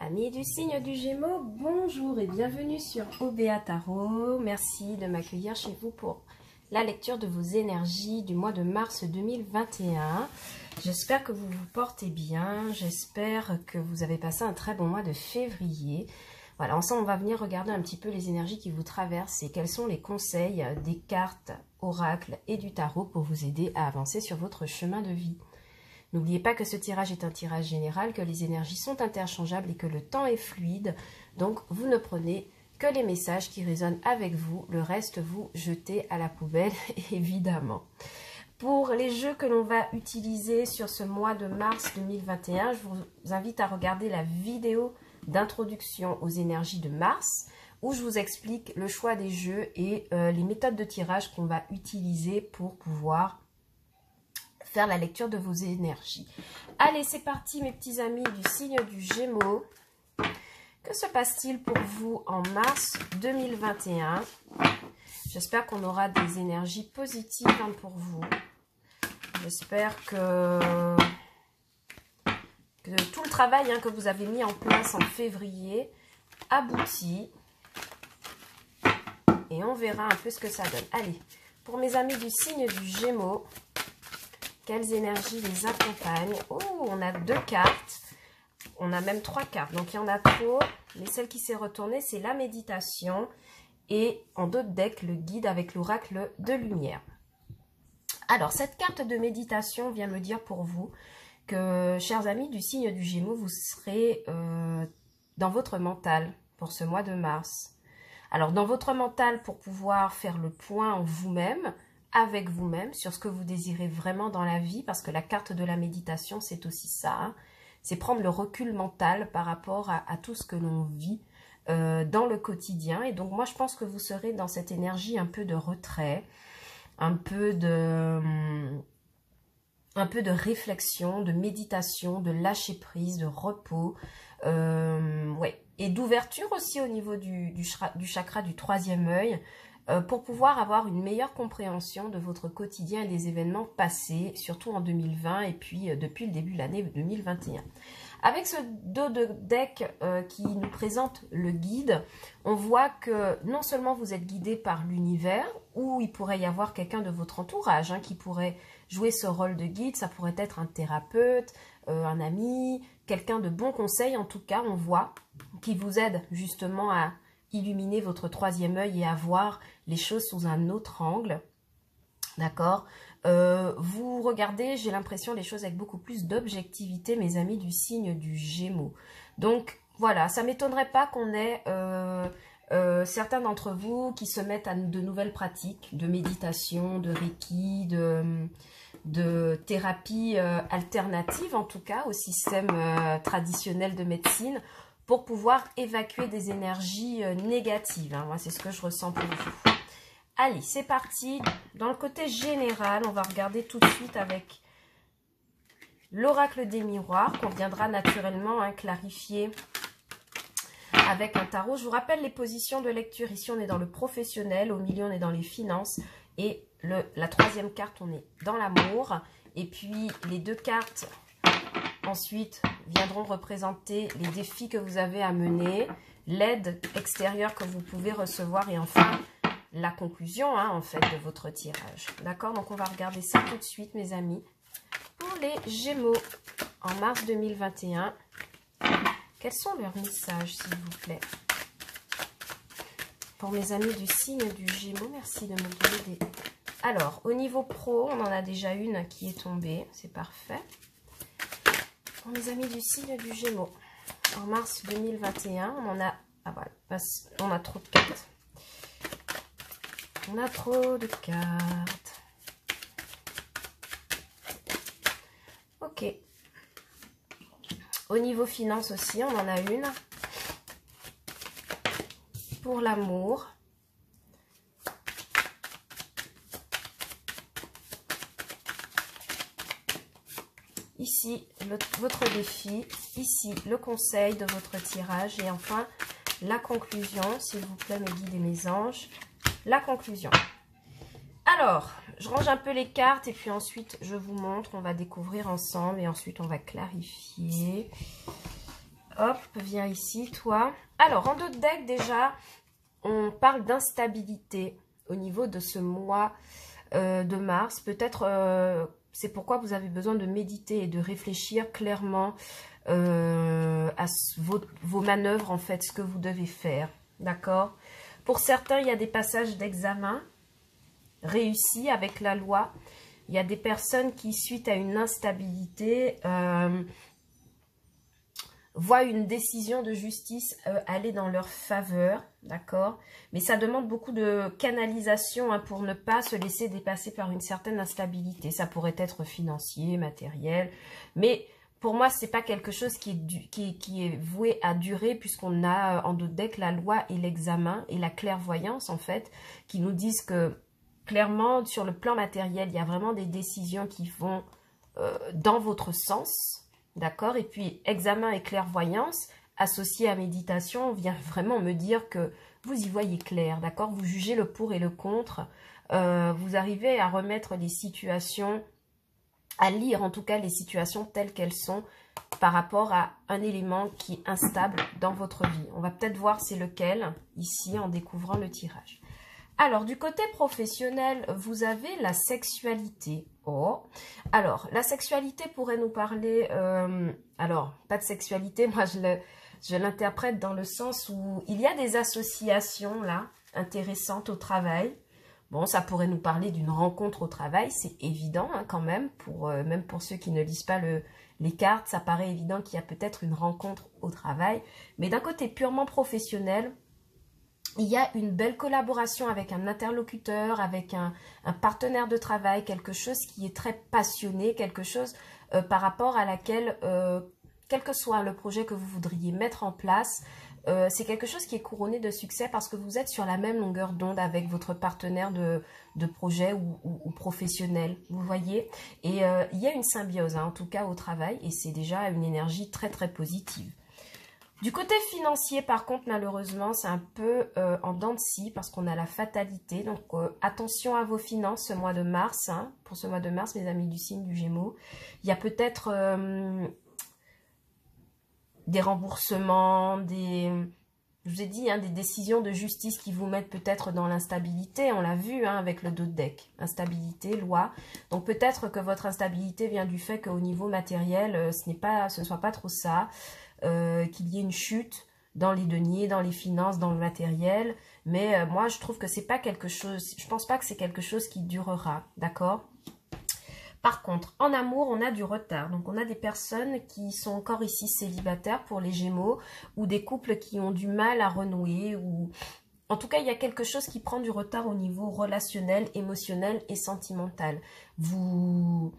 Amis du signe du Gémeaux, bonjour et bienvenue sur OBA Tarot. Merci de m'accueillir chez vous pour la lecture de vos énergies du mois de mars 2021. J'espère que vous vous portez bien, j'espère que vous avez passé un très bon mois de février. Voilà, ensemble on va venir regarder un petit peu les énergies qui vous traversent et quels sont les conseils des cartes, oracles et du tarot pour vous aider à avancer sur votre chemin de vie. N'oubliez pas que ce tirage est un tirage général, que les énergies sont interchangeables et que le temps est fluide. Donc, vous ne prenez que les messages qui résonnent avec vous. Le reste, vous jetez à la poubelle, évidemment. Pour les jeux que l'on va utiliser sur ce mois de mars 2021, je vous invite à regarder la vidéo d'introduction aux énergies de mars, où je vous explique le choix des jeux et les méthodes de tirage qu'on va utiliser pour pouvoir faire la lecture de vos énergies. Allez, c'est parti mes petits amis du signe du Gémeaux. Que se passe-t-il pour vous en mars 2021? J'espère qu'on aura des énergies positives pour vous. J'espère que tout le travail que vous avez mis en place en février aboutit. Et on verra un peu ce que ça donne. Allez, pour mes amis du signe du Gémeaux, quelles énergies les accompagnent? Oh, on a 2 cartes. On a même 3 cartes. Donc, il y en a trop. Mais celle qui s'est retournée, c'est la méditation. Et en d'autres decks, le guide avec l'oracle de lumière. Alors, cette carte de méditation vient me dire pour vous que, chers amis du signe du Gémeaux, vous serez dans votre mental pour ce mois de mars. Alors, dans votre mental pour pouvoir faire le point en vous-même, avec vous-même, sur ce que vous désirez vraiment dans la vie, parce que la carte de la méditation, c'est aussi ça, c'est prendre le recul mental par rapport à tout ce que l'on vit dans le quotidien. Et donc, moi, je pense que vous serez dans cette énergie un peu de retrait, un peu de réflexion, de méditation, de lâcher prise, de repos, ouais, et d'ouverture aussi au niveau du chakra du 3e œil, pour pouvoir avoir une meilleure compréhension de votre quotidien et des événements passés, surtout en 2020 et puis depuis le début de l'année 2021. Avec ce dos de deck qui nous présente le guide, on voit que non seulement vous êtes guidé par l'univers, ou il pourrait y avoir quelqu'un de votre entourage qui pourrait jouer ce rôle de guide, ça pourrait être un thérapeute, un ami, quelqu'un de bon conseil en tout cas, on voit, qui vous aide justement à illuminer votre 3e œil et à voir les choses sous un autre angle, d'accord. Vous regardez, j'ai l'impression, les choses avec beaucoup plus d'objectivité, mes amis du signe du Gémeaux. Donc, voilà, ça ne m'étonnerait pas qu'on ait certains d'entre vous qui se mettent à de nouvelles pratiques de méditation, de Reiki, de thérapie alternative, en tout cas, au système traditionnel de médecine, pour pouvoir évacuer des énergies négatives. Moi, c'est ce que je ressens pour vous. Allez, c'est parti. Dans le côté général, on va regarder tout de suite avec l'oracle des miroirs, qu'on viendra naturellement clarifier avec un tarot. Je vous rappelle les positions de lecture. Ici, on est dans le professionnel. Au milieu, on est dans les finances. Et la 3e carte, on est dans l'amour. Et puis, les 2 cartes, ensuite, viendront représenter les défis que vous avez à mener, l'aide extérieure que vous pouvez recevoir et enfin, la conclusion en fait de votre tirage. D'accord? Donc, on va regarder ça tout de suite, mes amis. Pour les Gémeaux, en mars 2021, quels sont leurs messages, s'il vous plaît? Pour mes amis du signe du Gémeaux, merci de me donner des... Alors, au niveau pro, on en a déjà une qui est tombée, c'est parfait. Pour mes amis du signe du Gémeaux, en mars 2021, on en a... Ah voilà, on a trop de cartes. On a trop de cartes. Ok. Au niveau finance aussi, on en a une. Pour l'amour. Ici, votre défi. Ici, le conseil de votre tirage. Et enfin, la conclusion. S'il vous plaît, mes guides et mes anges. La conclusion. Alors, je range un peu les cartes et puis ensuite, je vous montre. On va découvrir ensemble et ensuite, on va clarifier. Hop, viens ici, toi. Alors, en d'autres decks, déjà, on parle d'instabilité au niveau de ce mois de mars. Peut-être, c'est pourquoi vous avez besoin de méditer et de réfléchir clairement à vos manœuvres, en fait, ce que vous devez faire. D'accord? Pour certains, il y a des passages d'examen réussis avec la loi. Il y a des personnes qui, suite à une instabilité, voient une décision de justice aller dans leur faveur, d'accord? Mais ça demande beaucoup de canalisation hein, pour ne pas se laisser dépasser par une certaine instabilité. Ça pourrait être financier, matériel, mais pour moi, c'est pas quelque chose qui est voué à durer puisqu'on a en d'autres decks la loi et l'examen et la clairvoyance en fait, qui nous disent que clairement, sur le plan matériel, il y a vraiment des décisions qui vont dans votre sens. D'accord? Et puis, examen et clairvoyance, associé à méditation, vient vraiment me dire que vous y voyez clair. D'accord? Vous jugez le pour et le contre. Vous arrivez à remettre les situations, à lire en tout cas les situations telles qu'elles sont par rapport à un élément qui est instable dans votre vie. On va peut-être voir c'est lequel ici en découvrant le tirage. Alors, du côté professionnel, vous avez la sexualité. Oh, alors, la sexualité pourrait nous parler... alors, pas de sexualité, moi je l'interprète dans le sens où il y a des associations, là, intéressantes au travail. Bon, ça pourrait nous parler d'une rencontre au travail, c'est évident hein, quand même, même pour ceux qui ne lisent pas les cartes, ça paraît évident qu'il y a peut-être une rencontre au travail. Mais d'un côté purement professionnel, il y a une belle collaboration avec un interlocuteur, avec un partenaire de travail, quelque chose qui est très passionné, quelque chose par rapport à laquelle, quel que soit le projet que vous voudriez mettre en place, c'est quelque chose qui est couronné de succès parce que vous êtes sur la même longueur d'onde avec votre partenaire de projet ou professionnel, vous voyez. Et il y a une symbiose, hein, en tout cas au travail, et c'est déjà une énergie très très positive. Du côté financier, par contre, malheureusement, c'est un peu en dents de scie parce qu'on a la fatalité. Donc, attention à vos finances ce mois de mars. Hein. Pour ce mois de mars, mes amis du signe du Gémeaux, il y a peut-être des remboursements, je vous ai dit, hein, des décisions de justice qui vous mettent peut-être dans l'instabilité. On l'a vu hein, avec le dos de deck. Instabilité, loi. Donc, peut-être que votre instabilité vient du fait qu'au niveau matériel, ce ne soit pas trop ça. Qu'il y ait une chute dans les deniers, dans les finances, dans le matériel. Mais moi, je trouve que c'est pas quelque chose, je pense pas que c'est quelque chose qui durera, d'accord? Par contre, en amour, on a du retard. Donc, on a des personnes qui sont encore ici célibataires pour les Gémeaux ou des couples qui ont du mal à renouer ou... En tout cas, il y a quelque chose qui prend du retard au niveau relationnel, émotionnel et sentimental. Vous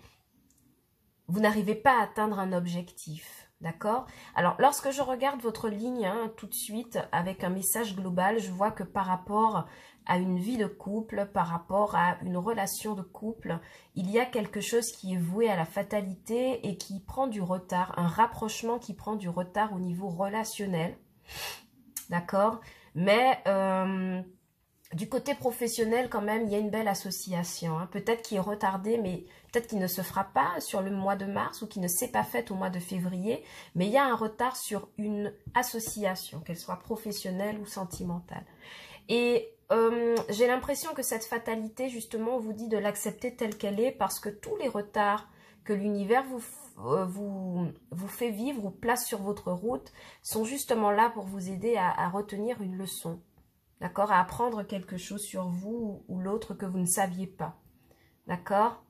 n'arrivez pas à atteindre un objectif. D'accord? Alors, lorsque je regarde votre ligne, hein, tout de suite, avec un message global, je vois que par rapport à une vie de couple, par rapport à une relation de couple, il y a quelque chose qui est voué à la fatalité et qui prend du retard, un rapprochement qui prend du retard au niveau relationnel. D'accord? Mais... du côté professionnel, quand même, il y a une belle association. Hein. Peut-être qu'il est retardé, mais peut-être qu'il ne se fera pas sur le mois de mars ou qu'il ne s'est pas fait au mois de février. Mais il y a un retard sur une association, qu'elle soit professionnelle ou sentimentale. Et j'ai l'impression que cette fatalité, justement, vous dit de l'accepter telle qu'elle est parce que tous les retards que l'univers vous fait vivre ou place sur votre route sont justement là pour vous aider à retenir une leçon. D'accord? À apprendre quelque chose sur vous ou l'autre que vous ne saviez pas. D'accord?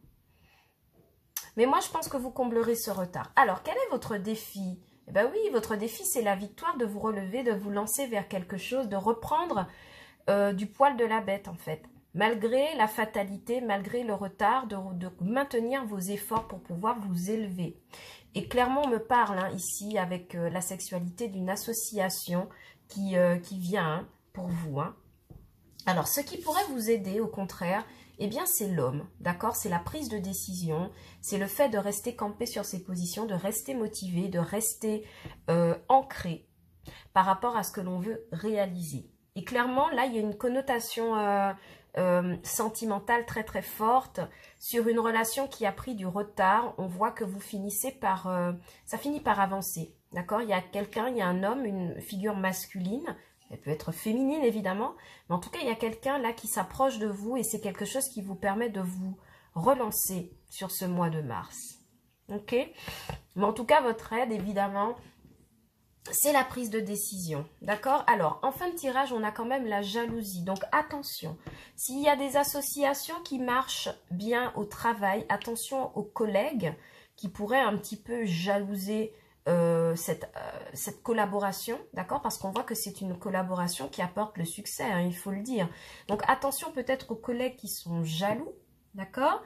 Mais moi, je pense que vous comblerez ce retard. Alors, quel est votre défi? Eh bien oui, votre défi, c'est la victoire, de vous relever, de vous lancer vers quelque chose, de reprendre du poil de la bête, en fait. Malgré la fatalité, malgré le retard, de maintenir vos efforts pour pouvoir vous élever. Et clairement, on me parle hein, ici, avec la sexualité, d'une association qui vient... Hein, pour vous. Hein. Alors, ce qui pourrait vous aider, au contraire, eh bien, c'est l'homme, d'accord? C'est la prise de décision, c'est le fait de rester campé sur ses positions, de rester motivé, de rester ancré par rapport à ce que l'on veut réaliser. Et clairement, là, il y a une connotation sentimentale très, très forte sur une relation qui a pris du retard. On voit que vous finissez par... ça finit par avancer, d'accord? Il y a quelqu'un, il y a un homme, une figure masculine, elle peut être féminine évidemment, mais en tout cas, il y a quelqu'un là qui s'approche de vous et c'est quelque chose qui vous permet de vous relancer sur ce mois de mars. Ok? Mais en tout cas, votre aide, évidemment, c'est la prise de décision, d'accord? Alors, en fin de tirage, on a quand même la jalousie. Donc, attention, s'il y a des associations qui marchent bien au travail, attention aux collègues qui pourraient un petit peu jalouser cette collaboration, d'accord? Parce qu'on voit que c'est une collaboration qui apporte le succès, hein, il faut le dire. Donc, attention peut-être aux collègues qui sont jaloux, d'accord?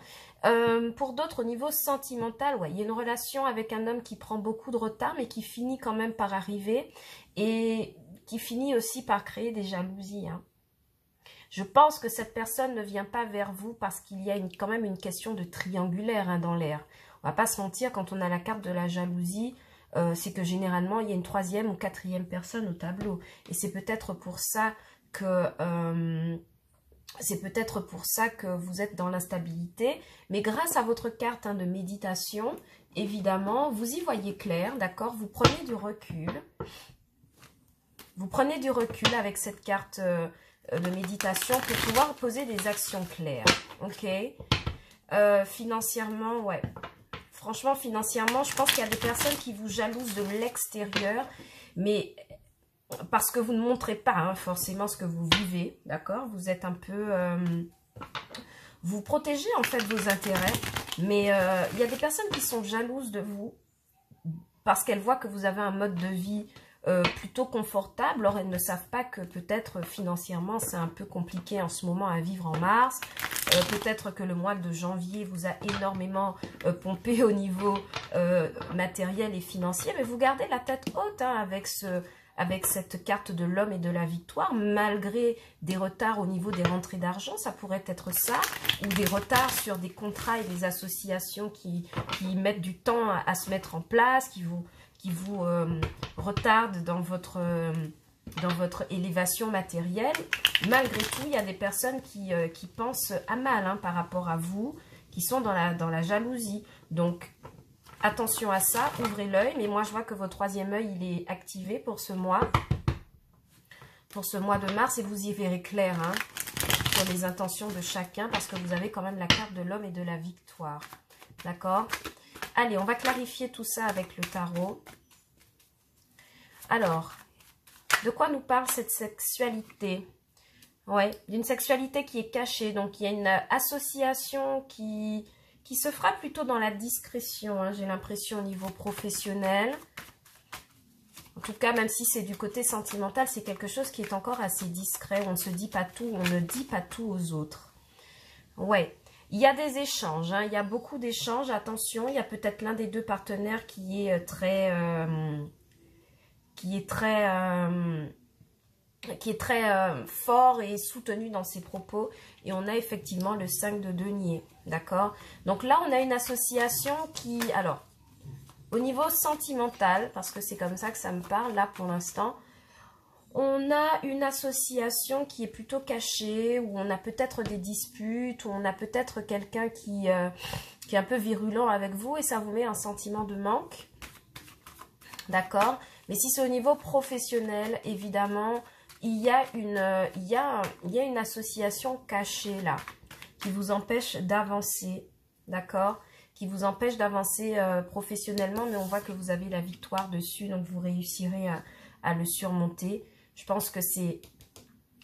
Pour d'autres, au niveau sentimental, ouais, il y a une relation avec un homme qui prend beaucoup de retard, mais qui finit quand même par arriver et qui finit aussi par créer des jalousies. Hein. Je pense que cette personne ne vient pas vers vous parce qu'il y a quand même une question de triangulaire hein, dans l'air. On va pas se mentir, quand on a la carte de la jalousie, c'est que généralement, il y a une troisième ou quatrième personne au tableau. Et c'est peut-être pour ça que... vous êtes dans l'instabilité, mais grâce à votre carte hein, de méditation, évidemment, vous y voyez clair, d'accord? Vous prenez du recul. Vous prenez du recul avec cette carte de méditation pour pouvoir poser des actions claires, ok? Financièrement, ouais. Franchement, financièrement, je pense qu'il y a des personnes qui vous jalousent de l'extérieur, mais... parce que vous ne montrez pas hein, forcément ce que vous vivez, d'accord? Vous êtes un peu... vous protégez en fait vos intérêts, mais il y a des personnes qui sont jalouses de vous parce qu'elles voient que vous avez un mode de vie plutôt confortable. Or, elles ne savent pas que peut-être financièrement, c'est un peu compliqué en ce moment à vivre en mars. Peut-être que le mois de janvier vous a énormément pompé au niveau matériel et financier, mais vous gardez la tête haute hein, avec cette carte de l'homme et de la victoire, malgré des retards au niveau des rentrées d'argent, ça pourrait être ça, ou des retards sur des contrats et des associations qui mettent du temps à se mettre en place, qui vous retardent dans votre élévation matérielle. Malgré tout, il y a des personnes qui pensent à mal hein, par rapport à vous, qui sont dans la jalousie. Donc, attention à ça, ouvrez l'œil. Mais moi, je vois que votre troisième œil, il est activé pour ce mois. Pour ce mois de mars. Et vous y verrez clair hein, sur les intentions de chacun. Parce que vous avez quand même la carte de l'homme et de la victoire. D'accord? Allez, on va clarifier tout ça avec le tarot. Alors, de quoi nous parle cette sexualité? Ouais, d'une sexualité qui est cachée. Donc, il y a une association qui se fera plutôt dans la discrétion, hein, j'ai l'impression au niveau professionnel. En tout cas, même si c'est du côté sentimental, c'est quelque chose qui est encore assez discret. On ne se dit pas tout, on ne dit pas tout aux autres. Ouais, il y a des échanges, hein, il y a beaucoup d'échanges. Attention, il y a peut-être l'un des deux partenaires qui est très fort et soutenu dans ses propos. Et on a effectivement le 5 de denier, d'accord? Donc là, on a une association qui... Alors, au niveau sentimental, parce que c'est comme ça que ça me parle, là, pour l'instant, on a une association qui est plutôt cachée, où on a peut-être des disputes, où on a peut-être quelqu'un qui est un peu virulent avec vous, et ça vous met un sentiment de manque, d'accord? Mais si c'est au niveau professionnel, évidemment... Il y a une association cachée là, qui vous empêche d'avancer, d'accord? Qui vous empêche d'avancer professionnellement, mais on voit que vous avez la victoire dessus, donc vous réussirez à le surmonter. Je pense que c'est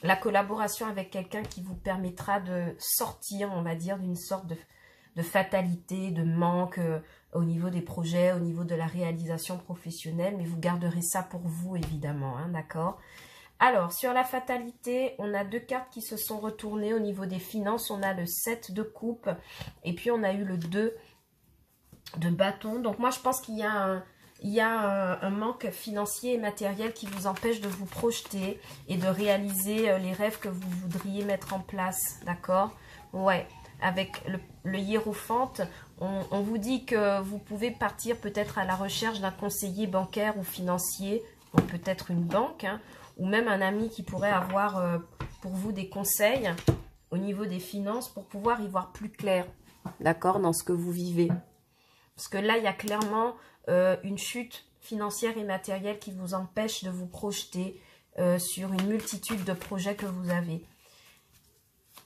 la collaboration avec quelqu'un qui vous permettra de sortir, on va dire, d'une sorte de fatalité, de manque au niveau des projets, au niveau de la réalisation professionnelle, mais vous garderez ça pour vous, évidemment, hein, d'accord? Alors, sur la fatalité, on a deux cartes qui se sont retournées au niveau des finances. On a le 7 de coupe et puis on a eu le 2 de bâton. Donc, moi, je pense qu'il y a un manque financier et matériel qui vous empêche de vous projeter et de réaliser les rêves que vous voudriez mettre en place, d'accord? Ouais, avec le hiérophante, on vous dit que vous pouvez partir peut-être à la recherche d'un conseiller bancaire ou financier, donc peut-être une banque, hein, ou même un ami qui pourrait avoir pour vous des conseils au niveau des finances pour pouvoir y voir plus clair, d'accord, dans ce que vous vivez. Parce que là, il y a clairement une chute financière et matérielle qui vous empêche de vous projeter sur une multitude de projets que vous avez.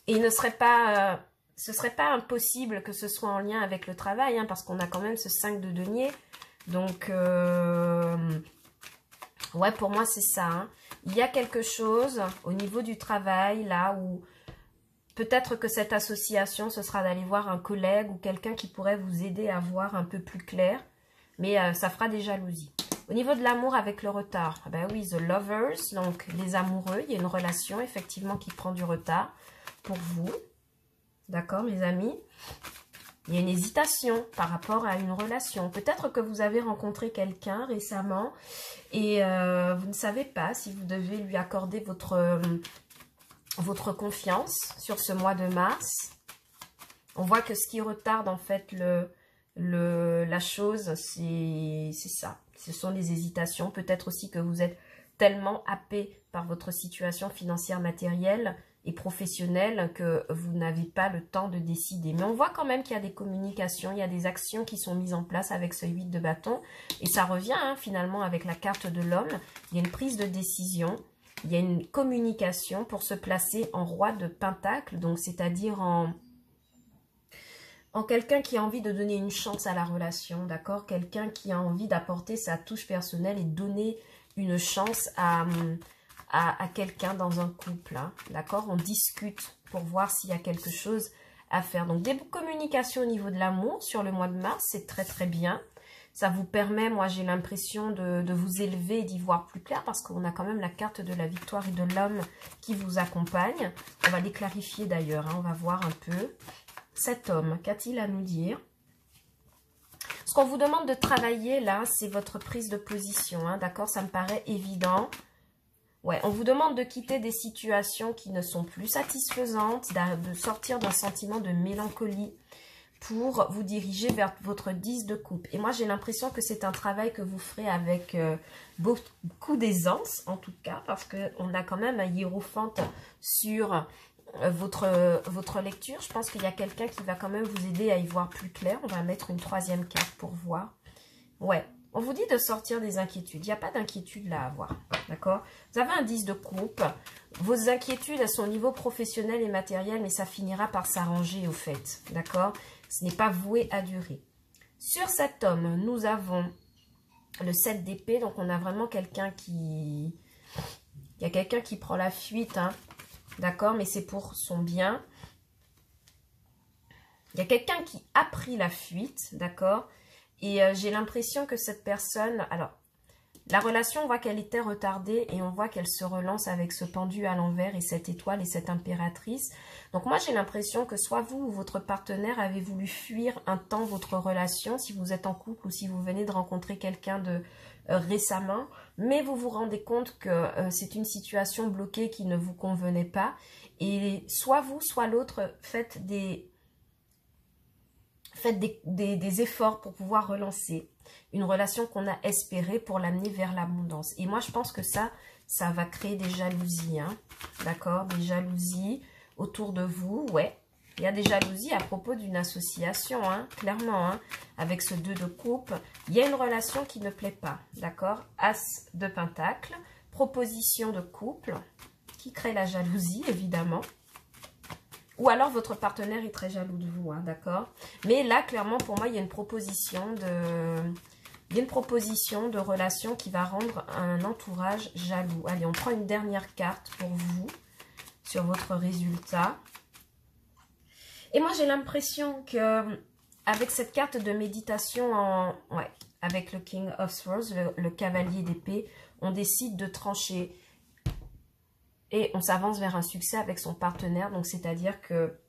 Et il ne serait pas, ce serait pas impossible que ce soit en lien avec le travail, hein, parce qu'on a quand même ce 5 de denier. Donc, ouais, pour moi, c'est ça. Hein. Il y a quelque chose au niveau du travail, là, où peut-être que cette association, ce sera d'aller voir un collègue ou quelqu'un qui pourrait vous aider à voir un peu plus clair. Mais ça fera des jalousies. Au niveau de l'amour avec le retard, ben oui, the lovers, donc les amoureux, il y a une relation effectivement qui prend du retard pour vous. D'accord, mes amis? Il y a une hésitation par rapport à une relation. Peut-être que vous avez rencontré quelqu'un récemment et vous ne savez pas si vous devez lui accorder votre confiance sur ce mois de mars. On voit que ce qui retarde en fait la chose, c'est ça. Ce sont les hésitations. Peut-être aussi que vous êtes tellement happé par votre situation financière, matérielle et professionnelle que vous n'avez pas le temps de décider. Mais on voit quand même qu'il y a des communications, il y a des actions qui sont mises en place avec ce 8 de bâton. Et ça revient hein, finalement avec la carte de l'homme. Il y a une prise de décision, il y a une communication pour se placer en roi de pentacle, donc c'est-à-dire en quelqu'un qui a envie de donner une chance à la relation, d'accord? Quelqu'un qui a envie d'apporter sa touche personnelle et donner une chance à quelqu'un dans un couple, hein, d'accord? On discute pour voir s'il y a quelque chose à faire. Donc, des communications au niveau de l'amour sur le mois de mars, c'est très très bien. Ça vous permet, moi j'ai l'impression de vous élever et d'y voir plus clair parce qu'on a quand même la carte de la victoire et de l'homme qui vous accompagne. On va les clarifier d'ailleurs, hein, on va voir un peu. Cet homme, qu'a-t-il à nous dire? Ce qu'on vous demande de travailler là, c'est votre prise de position, hein, d'accord? Ça me paraît évident. Ouais, on vous demande de quitter des situations qui ne sont plus satisfaisantes, de sortir d'un sentiment de mélancolie pour vous diriger vers votre 10 de coupe. Et moi, j'ai l'impression que c'est un travail que vous ferez avec beaucoup d'aisance, en tout cas, parce qu'on a quand même un hiérophante sur votre lecture. Je pense qu'il y a quelqu'un qui va quand même vous aider à y voir plus clair. On va mettre une troisième carte pour voir. Ouais, on vous dit de sortir des inquiétudes. Il n'y a pas d'inquiétude là à avoir, d'accord? Vous avez un 10 de coupe. Vos inquiétudes, elles sont au niveau professionnel et matériel, mais ça finira par s'arranger au fait, d'accord? Ce n'est pas voué à durer. Sur cet homme, nous avons le 7 d'épée. Donc, on a vraiment quelqu'un qui... Il y a quelqu'un qui prend la fuite, hein, d'accord? Mais c'est pour son bien. Il y a quelqu'un qui a pris la fuite, d'accord? Et j'ai l'impression que cette personne... Alors, la relation, on voit qu'elle était retardée et on voit qu'elle se relance avec ce pendu à l'envers et cette étoile et cette impératrice. Donc moi, j'ai l'impression que soit vous ou votre partenaire avez voulu fuir un temps votre relation, si vous êtes en couple ou si vous venez de rencontrer quelqu'un de récemment, mais vous vous rendez compte que c'est une situation bloquée qui ne vous convenait pas. Et soit vous, soit l'autre, faites des efforts pour pouvoir relancer une relation qu'on a espérée pour l'amener vers l'abondance. Et moi, je pense que ça va créer des jalousies, hein, d'accord? Des jalousies autour de vous, ouais. Il y a des jalousies à propos d'une association, hein, clairement, hein, avec ce 2 de coupe. Il y a une relation qui ne plaît pas, d'accord? As de pentacle, proposition de couple, qui crée la jalousie, évidemment. Ou alors, votre partenaire est très jaloux de vous, hein, d'accord? Mais là, clairement, pour moi, il y a une proposition de relation qui va rendre un entourage jaloux. Allez, on prend une dernière carte pour vous sur votre résultat. Et moi, j'ai l'impression que avec cette carte de méditation, avec le King of Swords, le cavalier d'épée, on décide de trancher. Et on s'avance vers un succès avec son partenaire. Donc, c'est-à-dire que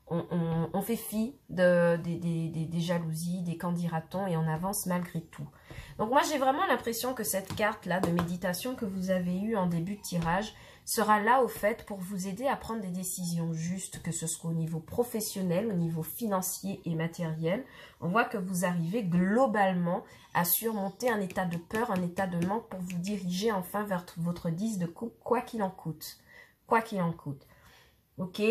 on fait fi des jalousies, des candidatons et on avance malgré tout. Donc, moi, j'ai vraiment l'impression que cette carte-là de méditation que vous avez eue en début de tirage sera là, au fait, pour vous aider à prendre des décisions justes, que ce soit au niveau professionnel, au niveau financier et matériel. On voit que vous arrivez globalement à surmonter un état de peur, un état de manque pour vous diriger enfin vers votre 10 de coupe, quoi qu'il en coûte. Quoi qu'il en coûte. Ok.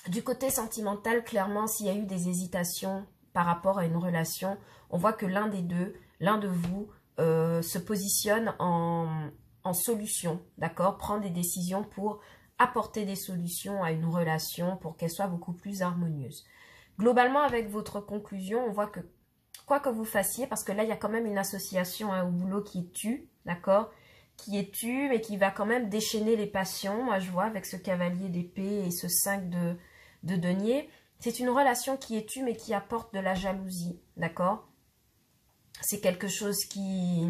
Du côté sentimental, clairement, s'il y a eu des hésitations par rapport à une relation, on voit que l'un des deux, l'un de vous se positionne en solution, d'accord? Prend des décisions pour apporter des solutions à une relation pour qu'elle soit beaucoup plus harmonieuse. Globalement, avec votre conclusion, on voit que quoi que vous fassiez, parce que là, il y a quand même une association au boulot qui est tue, d'accord? Qui est tue, mais qui va quand même déchaîner les passions. Moi, je vois avec ce cavalier d'épée et ce 5 de denier. C'est une relation qui est tue, mais qui apporte de la jalousie, d'accord? C'est quelque chose qui...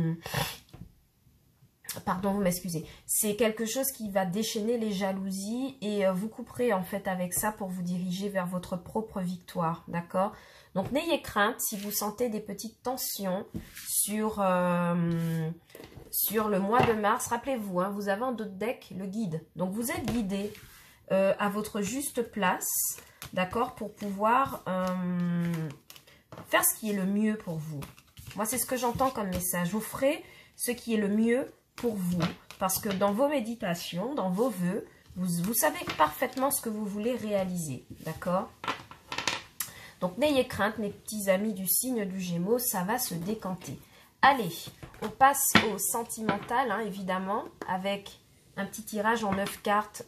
Pardon, vous m'excusez. C'est quelque chose qui va déchaîner les jalousies et vous couperez en fait avec ça pour vous diriger vers votre propre victoire, d'accord? Donc, n'ayez crainte si vous sentez des petites tensions sur le mois de mars. Rappelez-vous, hein, vous avez en dos de deck le guide. Donc, vous êtes guidé à votre juste place, d'accord? Pour pouvoir faire ce qui est le mieux pour vous. Moi, c'est ce que j'entends comme message. Vous ferez ce qui est le mieux pour vous. Parce que dans vos méditations, dans vos vœux, vous savez parfaitement ce que vous voulez réaliser. D'accord? Donc, n'ayez crainte, mes petits amis du signe du Gémeaux, ça va se décanter. Allez, on passe au sentimental, hein, évidemment, avec un petit tirage en 9 cartes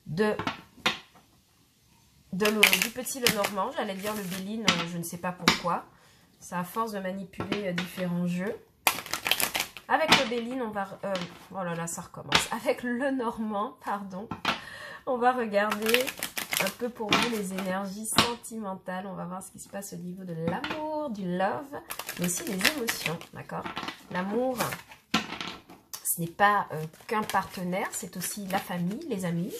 du petit Lenormand. J'allais dire le Béline, je ne sais pas pourquoi. C'est à force de manipuler différents jeux. Avec le Béline, on va... oh là là, ça recommence. Avec le Normand, pardon, on va regarder un peu pour vous les énergies sentimentales. On va voir ce qui se passe au niveau de l'amour, du love, mais aussi des émotions, d'accord? L'amour, ce n'est pas qu'un partenaire, c'est aussi la famille, les amis,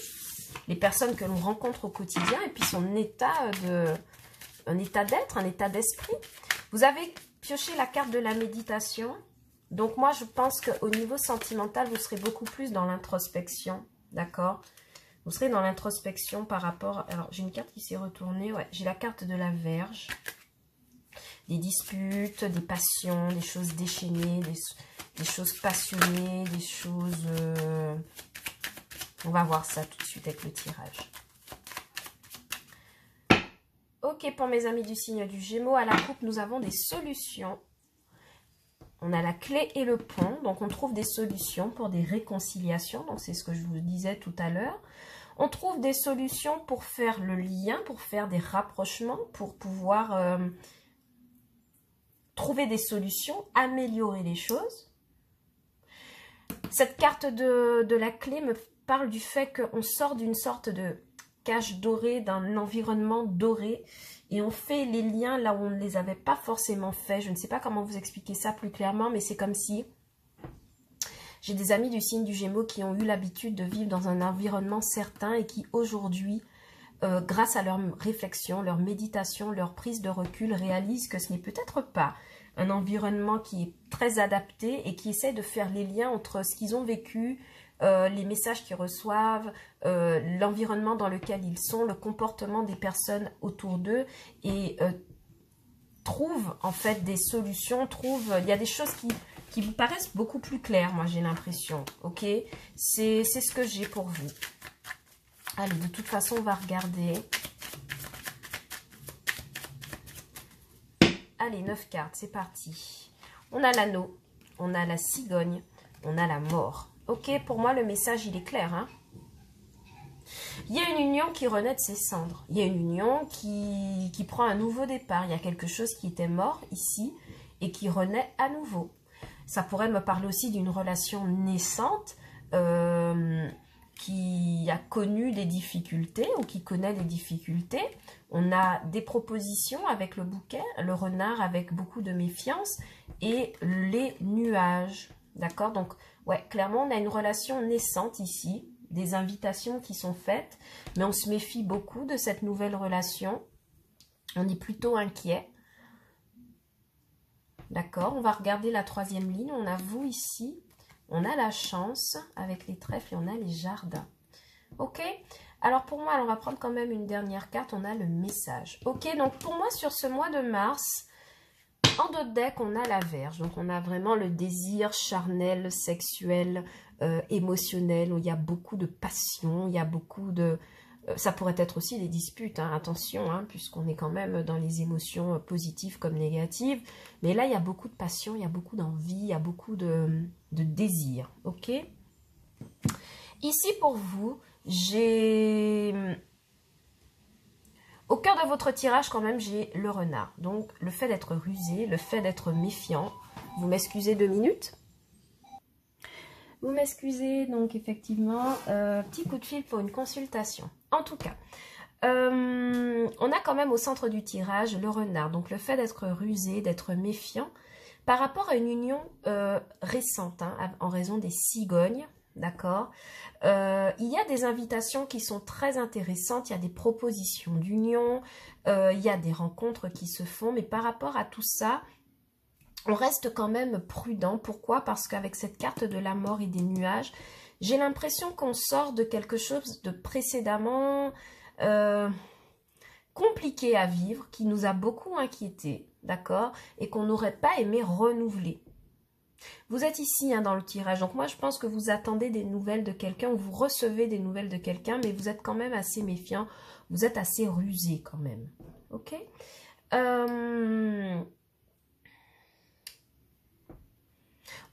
les personnes que l'on rencontre au quotidien et puis son état d'être, un état d'esprit. Vous avez pioché la carte de la méditation. Donc, moi, je pense qu'au niveau sentimental, vous serez beaucoup plus dans l'introspection, d'accord? Vous serez dans l'introspection par rapport... Alors, j'ai une carte qui s'est retournée. Ouais, j'ai la carte de la Vierge. Des disputes, des passions, des choses déchaînées, des choses passionnées, des choses... On va voir ça tout de suite avec le tirage. Ok, pour mes amis du signe du Gémeaux, à la coupe, nous avons des solutions. On a la clé et le pont, donc on trouve des solutions pour des réconciliations, donc c'est ce que je vous disais tout à l'heure. On trouve des solutions pour faire le lien, pour faire des rapprochements, pour pouvoir trouver des solutions, améliorer les choses. Cette carte de la clé me parle du fait qu'on sort d'une sorte de cage dorée, d'un environnement doré, et on fait les liens là où on ne les avait pas forcément fait. Je ne sais pas comment vous expliquer ça plus clairement, mais c'est comme si j'ai des amis du signe du Gémeaux qui ont eu l'habitude de vivre dans un environnement certain et qui aujourd'hui, grâce à leur réflexion, leur méditation, leur prise de recul, réalisent que ce n'est peut-être pas un environnement qui est très adapté et qui essaie de faire les liens entre ce qu'ils ont vécu, les messages qu'ils reçoivent, l'environnement dans lequel ils sont, le comportement des personnes autour d'eux et trouvent en fait des solutions, il y a des choses qui vous paraissent beaucoup plus claires, moi j'ai l'impression, ok? C'est ce que j'ai pour vous. Allez, de toute façon, on va regarder. Allez, 9 cartes, c'est parti. On a l'anneau, on a la cigogne, on a la mort. Ok, pour moi, le message, il est clair. Hein? Il y a une union qui renaît de ses cendres. Il y a une union qui prend un nouveau départ. Il y a quelque chose qui était mort ici et qui renaît à nouveau. Ça pourrait me parler aussi d'une relation naissante qui a connu des difficultés ou qui connaît des difficultés. On a des propositions avec le bouquet, le renard avec beaucoup de méfiance et les nuages. D'accord? Donc, ouais, clairement, on a une relation naissante ici, des invitations qui sont faites, mais on se méfie beaucoup de cette nouvelle relation. On est plutôt inquiet. D'accord? On va regarder la troisième ligne. On a vous ici. On a la chance avec les trèfles et on a les jardins. Ok? Alors pour moi, on va prendre quand même une dernière carte. On a le message. Ok? Donc pour moi, sur ce mois de mars, en dos de deck, on a la Vierge. Donc on a vraiment le désir charnel, sexuel, émotionnel. Où il y a beaucoup de passion, il y a beaucoup de Ça pourrait être aussi des disputes, hein, attention, hein, puisqu'on est quand même dans les émotions positives comme négatives. Mais là, il y a beaucoup de passion, il y a beaucoup d'envie, il y a beaucoup de désir. Ok? Ici, pour vous, j'ai... Au cœur de votre tirage, quand même, j'ai le renard. Donc, le fait d'être rusé, le fait d'être méfiant. Vous m'excusez 2 minutes? Vous m'excusez, donc effectivement, petit coup de fil pour une consultation. En tout cas, on a quand même au centre du tirage le renard. Donc le fait d'être rusé, d'être méfiant par rapport à une union récente, hein, en raison des cigognes, d'accord. Il y a des invitations qui sont très intéressantes, il y a des propositions d'union, il y a des rencontres qui se font, mais par rapport à tout ça, on reste quand même prudent. Pourquoi? Parce qu'avec cette carte de la mort et des nuages, j'ai l'impression qu'on sort de quelque chose de précédemment compliqué à vivre, qui nous a beaucoup inquiétés, d'accord? Et qu'on n'aurait pas aimé renouveler. Vous êtes ici hein, dans le tirage, donc moi je pense que vous attendez des nouvelles de quelqu'un, ou vous recevez des nouvelles de quelqu'un, mais vous êtes quand même assez méfiant, vous êtes assez rusé quand même, ok?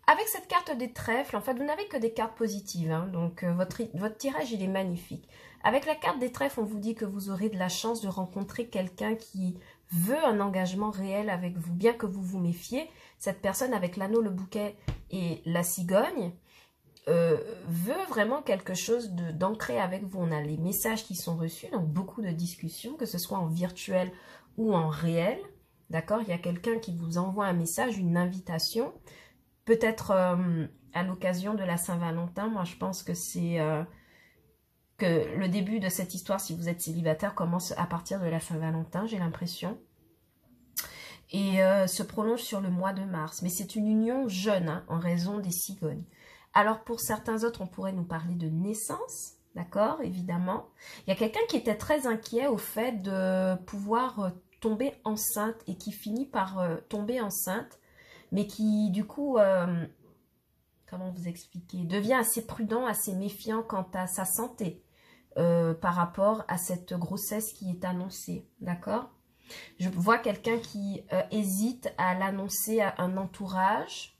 Avec cette carte des trèfles, en fait, vous n'avez que des cartes positives, hein, donc votre tirage, il est magnifique. Avec la carte des trèfles, on vous dit que vous aurez de la chance de rencontrer quelqu'un qui veut un engagement réel avec vous, bien que vous vous méfiez. Cette personne avec l'anneau, le bouquet et la cigogne veut vraiment quelque chose d'ancré avec vous. On a les messages qui sont reçus, donc beaucoup de discussions, que ce soit en virtuel ou en réel. D'accord? Il y a quelqu'un qui vous envoie un message, une invitation. Peut-être à l'occasion de la Saint-Valentin, moi je pense que c'est que le début de cette histoire, si vous êtes célibataire, commence à partir de la Saint-Valentin, j'ai l'impression. Et se prolonge sur le mois de mars. Mais c'est une union jeune, hein, en raison des cigognes. Alors pour certains autres, on pourrait nous parler de naissance, d'accord, évidemment. Il y a quelqu'un qui était très inquiet au fait de pouvoir tomber enceinte et qui finit par tomber enceinte, mais qui, du coup, comment vous expliquer, devient assez prudent, assez méfiant quant à sa santé par rapport à cette grossesse qui est annoncée, d'accord? Je vois quelqu'un qui hésite à l'annoncer à un entourage.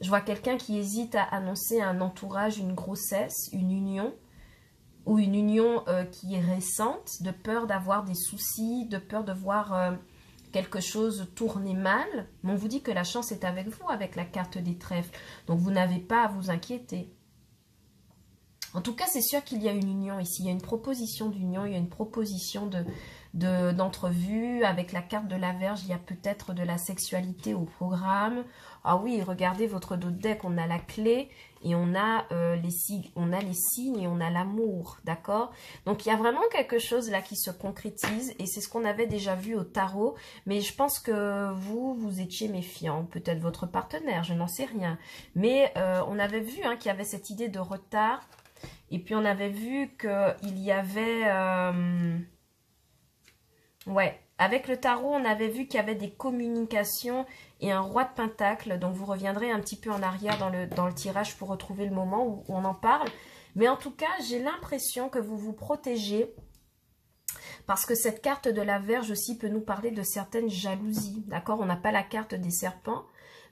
Je vois quelqu'un qui hésite à annoncer à un entourage une grossesse, une union, ou une union qui est récente, de peur d'avoir des soucis, de peur de voir... quelque chose tourner mal, mais on vous dit que la chance est avec vous, avec la carte des trèfles. Donc, vous n'avez pas à vous inquiéter. En tout cas, c'est sûr qu'il y a une union ici. Il y a une proposition d'union, il y a une proposition d'entrevue. Avec la carte de la Vierge, il y a peut-être de la sexualité au programme. Ah oui, regardez votre dos de deck, on a la clé et on a les signes et on a l'amour, d'accord? Donc, il y a vraiment quelque chose là qui se concrétise et c'est ce qu'on avait déjà vu au tarot. Mais je pense que vous étiez méfiant, peut-être votre partenaire, je n'en sais rien. Mais on avait vu hein, qu'il y avait cette idée de retard. Et puis, on avait vu qu'il y avait... ouais, avec le tarot, on avait vu qu'il y avait des communications et un roi de pentacle. Donc, vous reviendrez un petit peu en arrière dans le tirage pour retrouver le moment où on en parle. Mais en tout cas, j'ai l'impression que vous vous protégez parce que cette carte de la Vierge aussi peut nous parler de certaines jalousies. D'accord? On n'a pas la carte des serpents.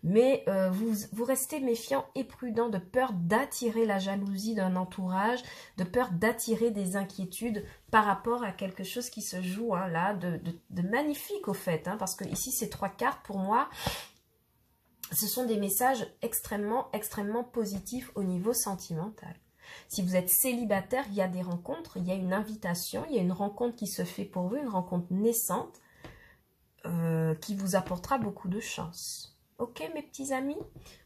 Mais vous restez méfiant et prudent de peur d'attirer la jalousie d'un entourage, de peur d'attirer des inquiétudes par rapport à quelque chose qui se joue hein, là, de magnifique au fait. Hein, parce que ici, ces 3 cartes, pour moi, ce sont des messages extrêmement, extrêmement positifs au niveau sentimental. Si vous êtes célibataire, il y a des rencontres, il y a une invitation, il y a une rencontre qui se fait pour vous, une rencontre naissante qui vous apportera beaucoup de chance. Ok, mes petits amis,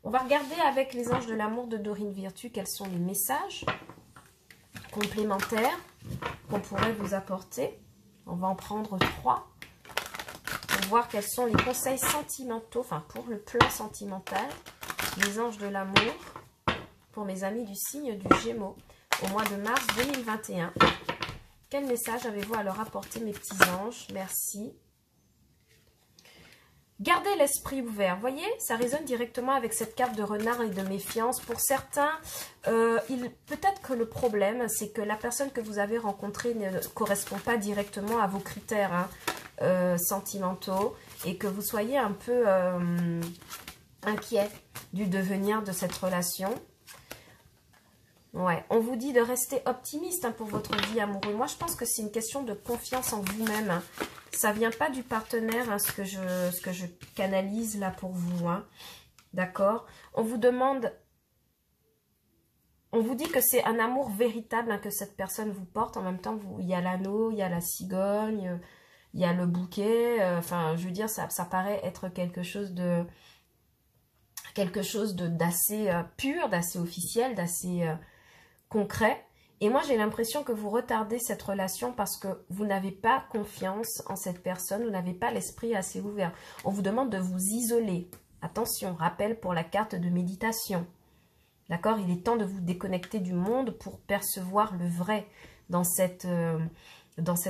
on va regarder avec les anges de l'amour de Dorine Virtue quels sont les messages complémentaires qu'on pourrait vous apporter. On va en prendre 3 pour voir quels sont les conseils sentimentaux, enfin pour le plan sentimental, les anges de l'amour pour mes amis du signe du Gémeaux au mois de mars 2021. Quel message avez-vous à leur apporter, mes petits anges? Merci. Gardez l'esprit ouvert. Vous voyez, ça résonne directement avec cette carte de renard et de méfiance. Pour certains, peut-être que le problème, c'est que la personne que vous avez rencontrée ne correspond pas directement à vos critères sentimentaux et que vous soyez un peu inquiet du devenir de cette relation. Ouais, on vous dit de rester optimiste pour votre vie amoureuse. Moi, je pense que c'est une question de confiance en vous-même. Ça vient pas du partenaire, ce que je canalise là pour vous. D'accord? On vous demande, on vous dit que c'est un amour véritable que cette personne vous porte. En même temps, il y a l'anneau, il y a la cigogne, il y a le bouquet. Enfin, je veux dire, ça paraît être quelque chose d'assez pur, d'assez officiel, d'assez concret. Et moi, j'ai l'impression que vous retardez cette relation parce que vous n'avez pas confiance en cette personne, vous n'avez pas l'esprit assez ouvert. On vous demande de vous isoler. Attention, rappel pour la carte de méditation. D'accord? Il est temps de vous déconnecter du monde pour percevoir le vrai dans cette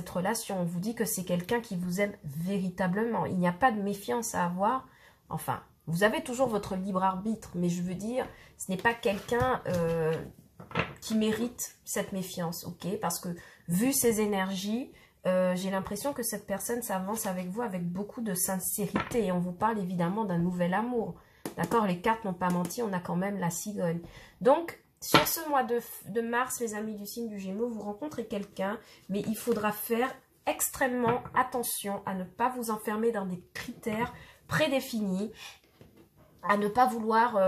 relation. On vous dit que c'est quelqu'un qui vous aime véritablement. Il n'y a pas de méfiance à avoir. Enfin, vous avez toujours votre libre arbitre, mais je veux dire, ce n'est pas quelqu'un qui mérite cette méfiance, ok? Parce que vu ces énergies, j'ai l'impression que cette personne s'avance avec vous avec beaucoup de sincérité. Et on vous parle évidemment d'un nouvel amour. D'accord? Les cartes n'ont pas menti, on a quand même la cigogne. Donc, sur ce mois de mars, mes amis du signe du Gémeaux, vous rencontrez quelqu'un, mais il faudra faire extrêmement attention à ne pas vous enfermer dans des critères prédéfinis, à ne pas vouloir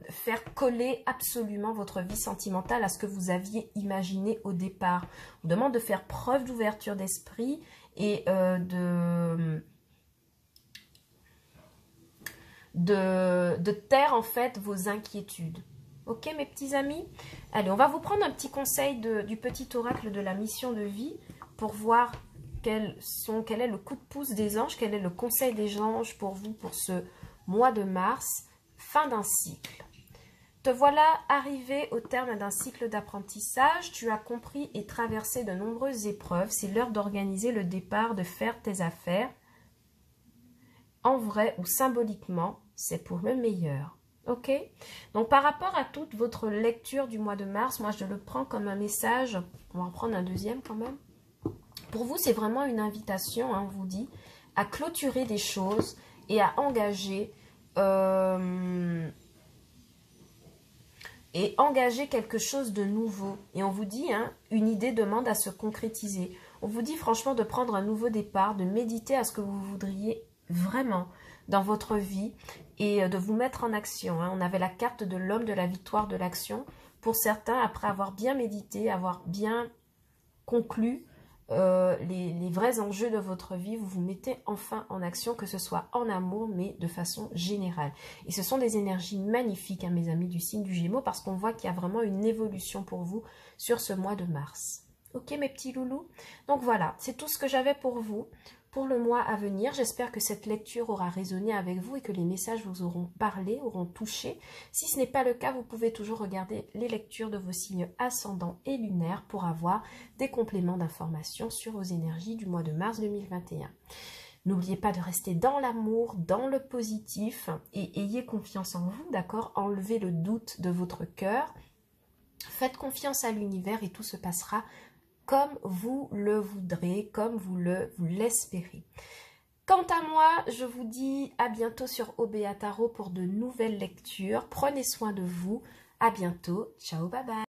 faire coller absolument votre vie sentimentale à ce que vous aviez imaginé au départ. On vous demande de faire preuve d'ouverture d'esprit et de taire en fait vos inquiétudes. Ok mes petits amis? Allez, on va vous prendre un petit conseil du petit oracle de la mission de vie pour voir quel est le coup de pouce des anges, quel est le conseil des anges pour vous pour ce mois de mars. Fin d'un cycle. Te voilà arrivé au terme d'un cycle d'apprentissage. Tu as compris et traversé de nombreuses épreuves. C'est l'heure d'organiser le départ, de faire tes affaires. En vrai ou symboliquement, c'est pour le meilleur. Ok? Donc, par rapport à toute votre lecture du mois de mars, moi, je le prends comme un message. On va en prendre un deuxième quand même. Pour vous, c'est vraiment une invitation, on vous dit, à clôturer des choses et à engager quelque chose de nouveau. Et on vous dit, une idée demande à se concrétiser. On vous dit franchement de prendre un nouveau départ, de méditer à ce que vous voudriez vraiment dans votre vie et de vous mettre en action. On avait la carte de l'homme de la victoire de l'action. Pour certains, après avoir bien médité, avoir bien conclu les vrais enjeux de votre vie, vous vous mettez enfin en action, que ce soit en amour, mais de façon générale. Et ce sont des énergies magnifiques, mes amis du signe du Gémeaux, parce qu'on voit qu'il y a vraiment une évolution pour vous sur ce mois de mars. Ok, mes petits loulous? Donc voilà, c'est tout ce que j'avais pour vous pour le mois à venir. J'espère que cette lecture aura résonné avec vous et que les messages vous auront parlé, auront touché. Si ce n'est pas le cas, vous pouvez toujours regarder les lectures de vos signes ascendants et lunaires pour avoir des compléments d'informations sur vos énergies du mois de mars 2021. N'oubliez pas de rester dans l'amour, dans le positif et ayez confiance en vous, d'accord? Enlevez le doute de votre cœur. Faites confiance à l'univers et tout se passera comme vous le voudrez, comme vous l'espérez. Quant à moi, je vous dis à bientôt sur OBA Tarot pour de nouvelles lectures. Prenez soin de vous. À bientôt. Ciao, bye bye.